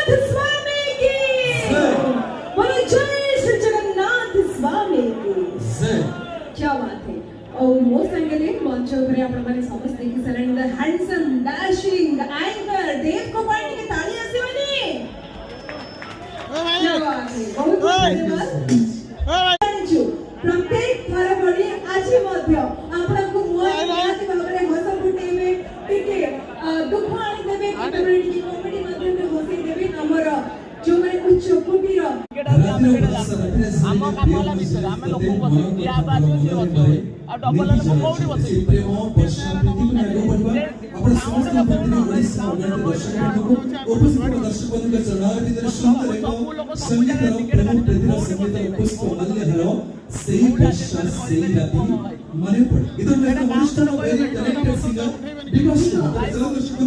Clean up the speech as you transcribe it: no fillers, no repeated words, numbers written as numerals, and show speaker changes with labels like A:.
A: जगन्नाथ स्वामी की बोलो जय श्री जगन्नाथ स्वामी की। क्या बात है। और मो संगले मंच ऊपर आपण माने समस्त देखि सरण the handsome dashing anchor Dev को पार्टी के ताली आसीवनी। क्या बात है। बहुत धन्यवाद। प्रत्येक थर भली आज मध्य आपण को मोर निहाती भाबरे हस फुटेबे टिके दुख आनी देबे कम्युनिटी की कॉमेडी माध्यम से हसी देबे हमर जो माने उच्च कुटीर
B: आम काम वाला विषय आम लोक बस दिया बात से बस आ डबल लोक कोठी बस
C: आपण समस्त लोकांनी ओडिसा उपस्थित दर्शकांनी चढावती तर सुंदर एक संगीत प्रमुख प्रतिभा संगीत उपस्थित मल्ले हरो सेही भाषा सेही राती मने पड इधर मैं अनुष्ठान वेरी कनेक्टेड सिंगर बिकॉज़ चलो दर्शकों